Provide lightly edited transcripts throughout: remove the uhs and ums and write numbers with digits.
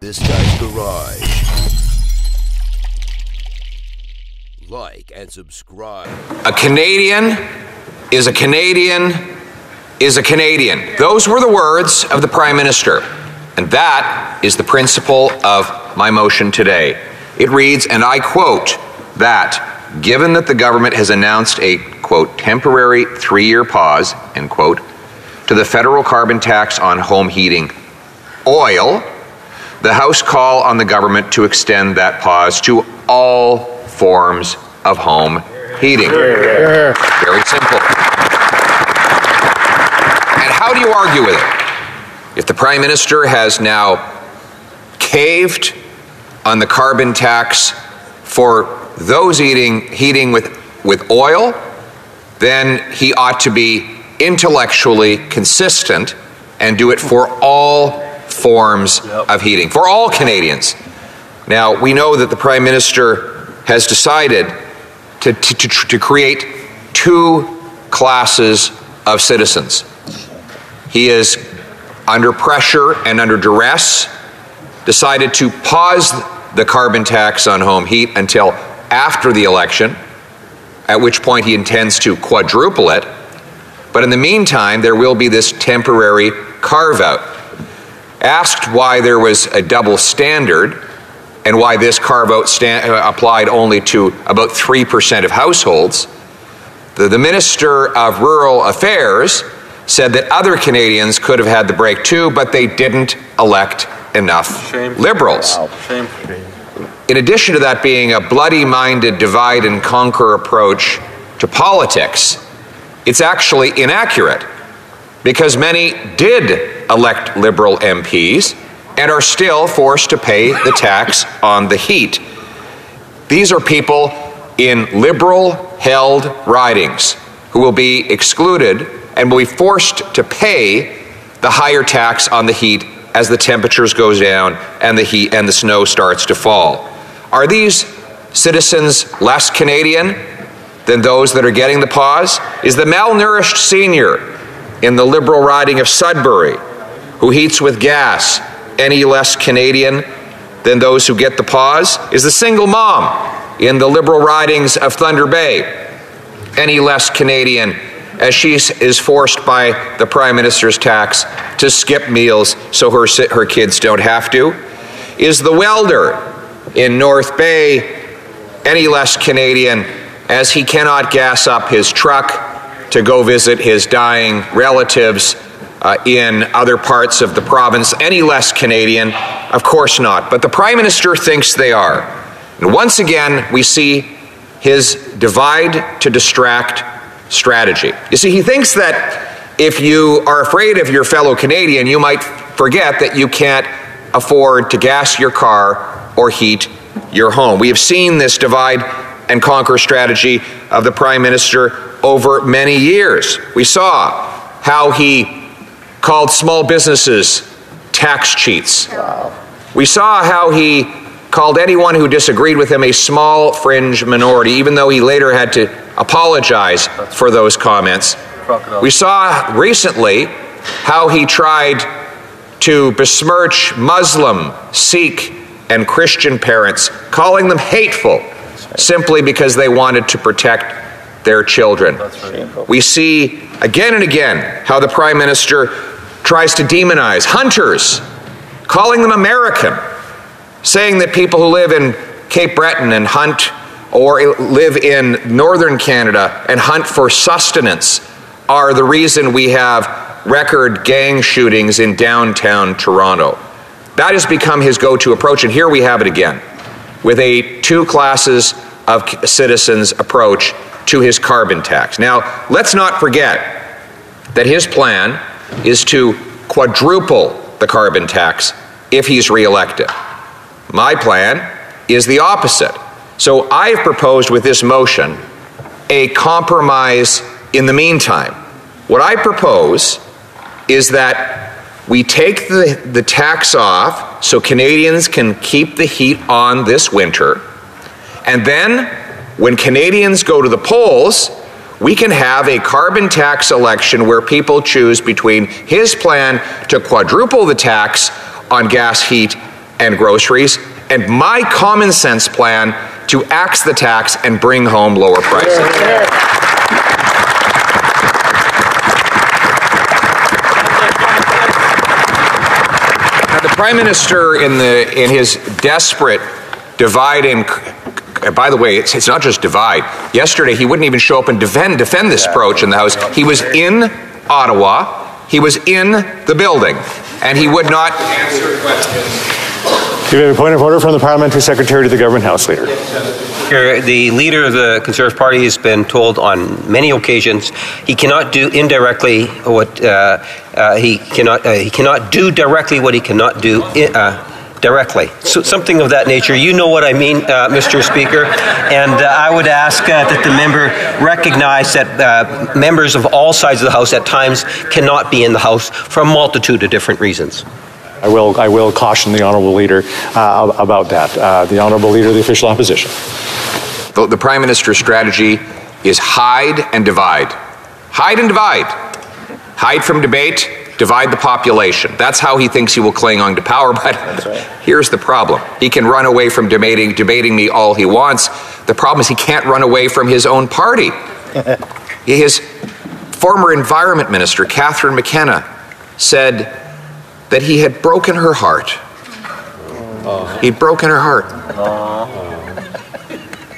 This Guy's Garage. Like and subscribe. A Canadian is a Canadian is a Canadian. Those were the words of the Prime Minister. And that is the principle of my motion today. It reads, and I quote, that given that the government has announced a, quote, temporary 3-year pause, end quote, to the federal carbon tax on home heating oil, the House call on the government to extend that pause to all forms of home heating. Very simple. And how do you argue with it? If the Prime Minister has now caved on the carbon tax for those heating with oil, then he ought to be intellectually consistent and do it for all forms of heating, for all Canadians. Now, we know that the Prime Minister has decided to create 2 classes of citizens. He is under pressure and under duress decided to pause the carbon tax on home heat until after the election, at which point he intends to quadruple it. But in the meantime, there will be this temporary carve-out. Asked why there was a double standard and why this carve-out applied only to about 3% of households, the Minister of Rural Affairs said that other Canadians could have had the break too, but they didn't elect enough Liberals. Wow. Shame. In addition to that being a bloody-minded divide and conquer approach to politics, it's actually inaccurate because many did elect Liberal MPs and are still forced to pay the tax on the heat. These are people in Liberal-held ridings who will be excluded and will be forced to pay the higher tax on the heat as the temperatures goes down and the heat and the snow starts to fall. Are these citizens less Canadian than those that are getting the pause? Is the malnourished senior in the Liberal riding of Sudbury who heats with gas any less Canadian than those who get the pause? Is the single mom in the Liberal ridings of Thunder Bay any less Canadian as she is forced by the Prime Minister's tax to skip meals so her kids don't have to? Is the welder in North Bay any less Canadian as he cannot gas up his truck to go visit his dying relatives in other parts of the province any less Canadian? Of course not. But the Prime Minister thinks they are. And once again, we see his divide to distract strategy. You see, he thinks that if you are afraid of your fellow Canadian, you might forget that you can't afford to gas your car or heat your home. We have seen this divide and conquer strategy of the Prime Minister over many years. We saw how he called small businesses tax cheats. We saw how he called anyone who disagreed with him a small fringe minority, even though he later had to apologize for those comments. We saw recently how he tried to besmirch Muslim, Sikh, and Christian parents, calling them hateful simply because they wanted to protect their children. We see again and again how the Prime Minister tries to demonize hunters, calling them American, saying that people who live in Cape Breton and hunt or live in northern Canada and hunt for sustenance are the reason we have record gang shootings in downtown Toronto. That has become his go-to approach, and here we have it again, with a 2 classes of citizens approach to his carbon tax. Now, let's not forget that his plan is to quadruple the carbon tax if he's re-elected. My plan is the opposite. So I've proposed with this motion a compromise in the meantime. What I propose is that we take the tax off so Canadians can keep the heat on this winter, and then when Canadians go to the polls, we can have a carbon tax election where people choose between his plan to quadruple the tax on gas heat and groceries, and my common sense plan to axe the tax and bring home lower prices. Now, the Prime Minister, in his desperate divide and, by the way, it's not just divide. Yesterday, he wouldn't even show up and defend this approach in the House. He was in Ottawa. He was in the building, and he would not answer questions. Do you have a point of order from the Parliamentary Secretary to the Government House Leader? The leader of the Conservative Party has been told on many occasions he cannot do indirectly what he cannot do directly what he cannot do directly. So something of that nature. You know what I mean, Mr. Speaker. And I would ask that the member recognize that members of all sides of the House at times cannot be in the House for a multitude of different reasons. I will caution the Honourable Leader about that. The Honourable Leader of the Official Opposition. The Prime Minister's strategy is hide and divide. Hide and divide. Hide from debate, divide the population. That's how he thinks he will cling on to power, but here's the problem. He can run away from debating me all he wants. The problem is he can't run away from his own party. His former Environment Minister, Catherine McKenna, said that he had broken her heart. He'd broken her heart.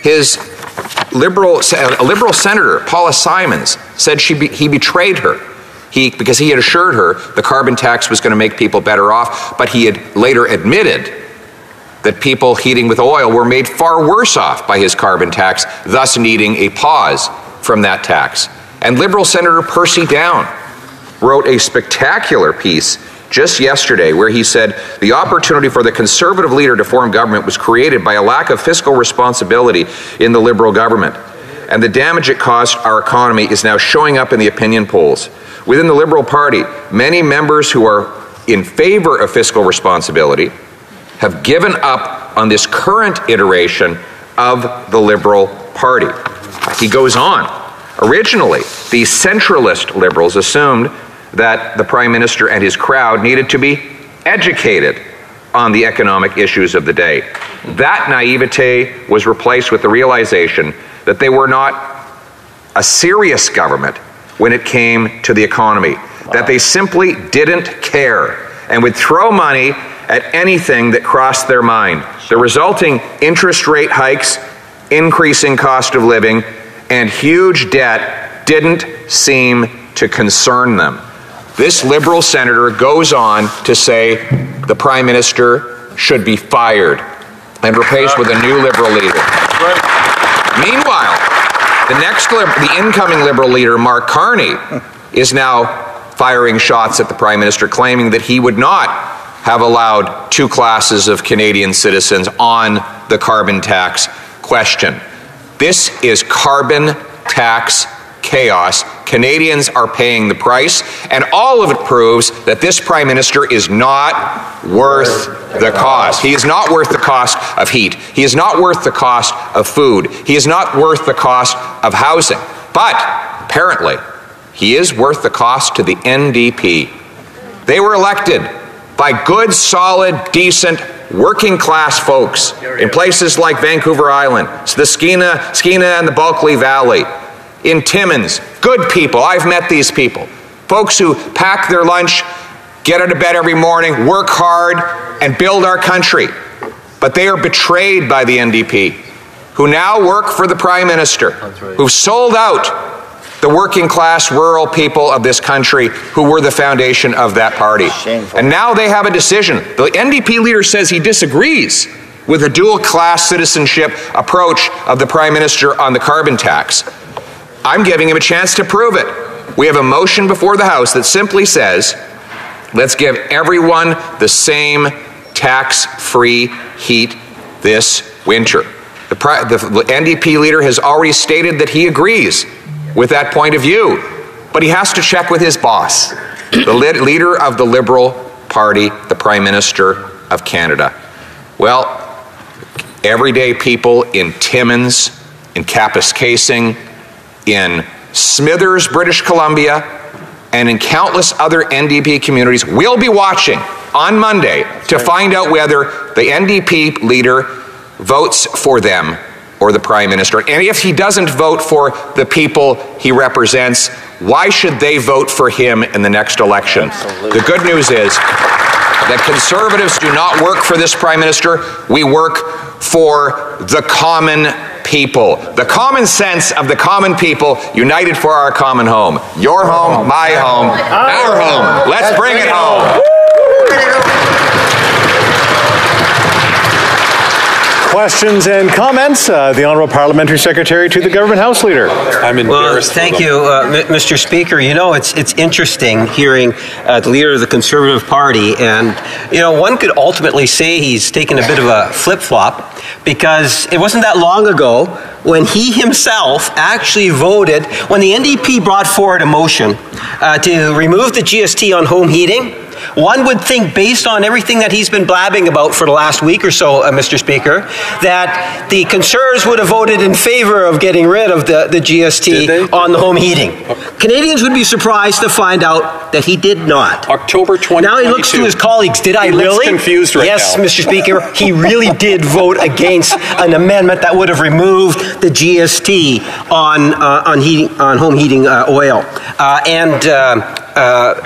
His liberal senator, Paula Simons, said he betrayed her. Because he had assured her the carbon tax was going to make people better off, but he had later admitted that people heating with oil were made far worse off by his carbon tax, thus needing a pause from that tax. And Liberal Senator Percy Down wrote a spectacular piece just yesterday where he said the opportunity for the Conservative leader to form government was created by a lack of fiscal responsibility in the Liberal government. And the damage it caused our economy is now showing up in the opinion polls. Within the Liberal Party, many members who are in favor of fiscal responsibility have given up on this current iteration of the Liberal Party. He goes on. Originally, the centralist Liberals assumed that the Prime Minister and his crowd needed to be educated on the economic issues of the day. That naivete was replaced with the realization that they were not a serious government when it came to the economy, that they simply didn't care and would throw money at anything that crossed their mind. The resulting interest rate hikes, increasing cost of living, and huge debt didn't seem to concern them. This Liberal senator goes on to say the Prime Minister should be fired and replaced with a new Liberal leader. Meanwhile, the incoming Liberal leader, Mark Carney, is now firing shots at the Prime Minister, claiming that he would not have allowed two classes of Canadian citizens on the carbon tax question. This is carbon tax chaos. Canadians are paying the price, and all of it proves that this Prime Minister is not worth the cost. He is not worth the cost of heat. He is not worth the cost of food. He is not worth the cost of housing. But apparently, he is worth the cost to the NDP. They were elected by good, solid, decent, working class folks in places like Vancouver Island, the Skeena and the Bulkley Valley, in Timmins. Good people. I've met these people. Folks who pack their lunch, get out of bed every morning, work hard, and build our country. But they are betrayed by the NDP, who now work for the Prime Minister, who've sold out the working class rural people of this country who were the foundation of that party. Shameful. And now they have a decision. The NDP leader says he disagrees with the dual class citizenship approach of the Prime Minister on the carbon tax. I'm giving him a chance to prove it. We have a motion before the House that simply says, let's give everyone the same tax-free heat this winter. The NDP leader has already stated that he agrees with that point of view, but he has to check with his boss, the leader of the Liberal Party, the Prime Minister of Canada. Well, everyday people in Timmins, in Kapuskasing, in Smithers, British Columbia, and in countless other NDP communities will be watching on Monday to find out whether the NDP leader votes for them or the Prime Minister. And if he doesn't vote for the people he represents, why should they vote for him in the next election? The good news is that Conservatives do not work for this Prime Minister. We work for the common people. The common sense of the common people united for our common home. Your home, my home, our home. Let's bring it home. Questions and comments? The Honourable Parliamentary Secretary to the Government House Leader. I'm embarrassed. Well, thank you, Mr. Speaker. You know, it's interesting hearing the leader of the Conservative Party, and you know, one could ultimately say he's taken a bit of a flip-flop, because it wasn't that long ago when he himself actually voted, when the NDP brought forward a motion to remove the GST on home heating. One would think, based on everything that he's been blabbing about for the last week or so, Mr. Speaker, that the Conservatives would have voted in favor of getting rid of the GST on the home heating. Canadians would be surprised to find out that he did not. October 2022. Now he looks to his colleagues. Did I really? He looks confused right yes, now. Mr. Speaker, he really did vote against an amendment that would have removed the GST on home heating oil.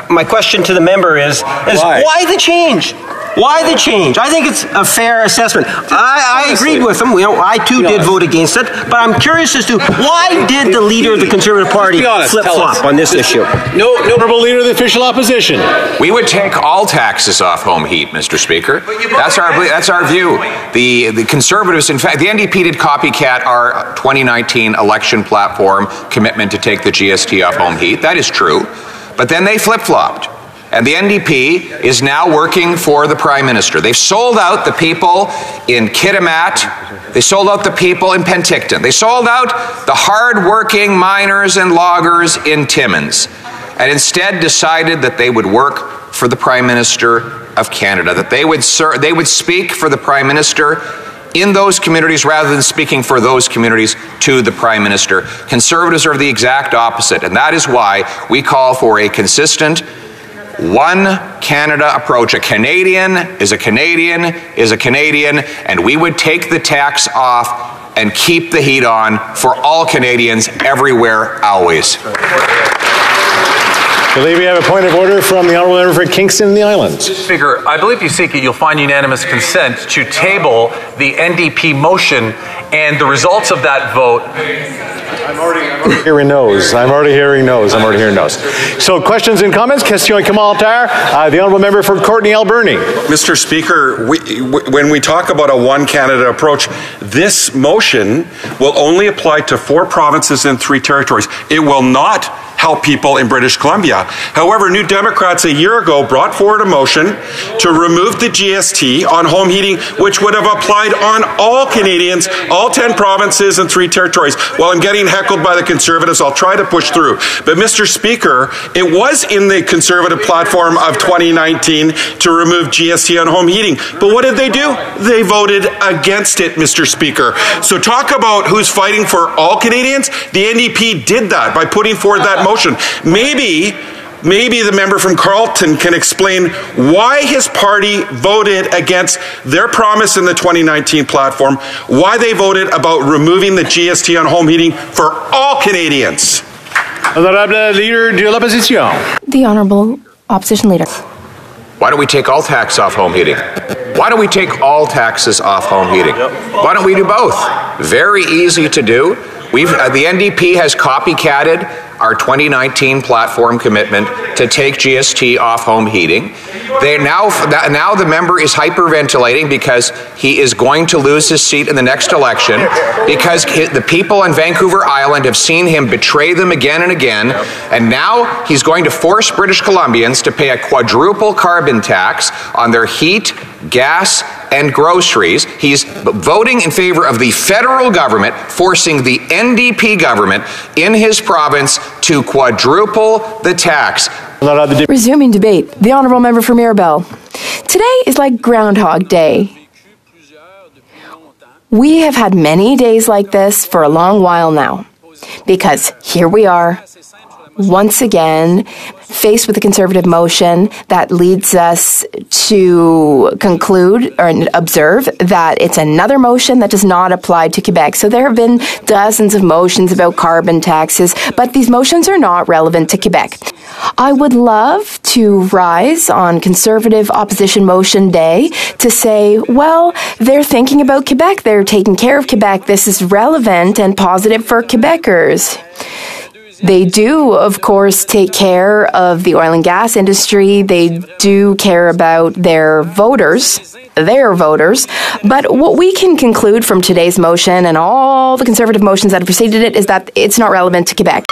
My question to the member is why the change? Why the change? I think it's a fair assessment. I agreed with him. You know, I too did vote against it, but I'm curious as to why did the leader of the Conservative Party flip-flop on this issue? No, Honourable Leader of the Official Opposition. We would take all taxes off home heat, Mr. Speaker. That's our view. The Conservatives, in fact, the NDP did copycat our 2019 election platform commitment to take the GST off home heat. That is true. But then they flip-flopped. And the NDP is now working for the Prime Minister. They've sold out the people in Kitimat. They sold out the people in Penticton. They sold out the hard-working miners and loggers in Timmins, and instead decided that they would work for the Prime Minister of Canada, that they would speak for the Prime Minister in those communities rather than speaking for those communities to the Prime Minister. Conservatives are the exact opposite, and that is why we call for a consistent one Canada approach. A Canadian is a Canadian is a Canadian, and we would take the tax off and keep the heat on for all Canadians everywhere, always. I believe we have a point of order from the Honourable Member for Kingston and the Islands. Speaker, I believe you seek it. You'll find unanimous consent to table the NDP motion, and the results of that vote. I'm already hearing no's. I'm already hearing no's. So questions and comments? Question Kamal Tar, the Honourable Member for Courtenay Alberni. Mr. Speaker, when we talk about a one Canada approach, this motion will only apply to 4 provinces and 3 territories. It will not help people in British Columbia. However, New Democrats a year ago brought forward a motion to remove the GST on home heating, which would have applied on all Canadians, all 10 provinces and 3 territories. While I'm getting heckled by the Conservatives, I'll try to push through. But Mr. Speaker, it was in the Conservative platform of 2019 to remove GST on home heating. But what did they do? They voted against it, Mr. Speaker. So talk about who's fighting for all Canadians. The NDP did that by putting forward that motion. Maybe the member from Carleton can explain why his party voted against their promise in the 2019 platform, why they voted about removing the GST on home heating for all Canadians. Honourable Leader de l'Opposition. The Honourable Opposition Leader. Why don't we take all tax off home heating? Why don't we take all taxes off home heating? Why don't we do both? Very easy to do. The NDP has copycatted our 2019 platform commitment to take GST off home heating. Now the member is hyperventilating because he is going to lose his seat in the next election because the people on Vancouver Island have seen him betray them again and again, and now he's going to force British Columbians to pay a quadruple carbon tax on their heat, gas, and groceries. He's voting in favor of the federal government, forcing the NDP government in his province to quadruple the tax. Resuming debate, the Honourable Member for Mirabel. Today is like Groundhog Day. We have had many days like this for a long while now, because here we are, once again faced with a Conservative motion that leads us to conclude or observe that it's another motion that does not apply to Quebec. So there have been dozens of motions about carbon taxes, but these motions are not relevant to Quebec. I would love to rise on Conservative Opposition Motion Day to say, well, they're thinking about Quebec, they're taking care of Quebec, this is relevant and positive for Quebecers. They do, of course, take care of the oil and gas industry. They do care about their voters. But what we can conclude from today's motion and all the Conservative motions that have preceded it is that it's not relevant to Quebec.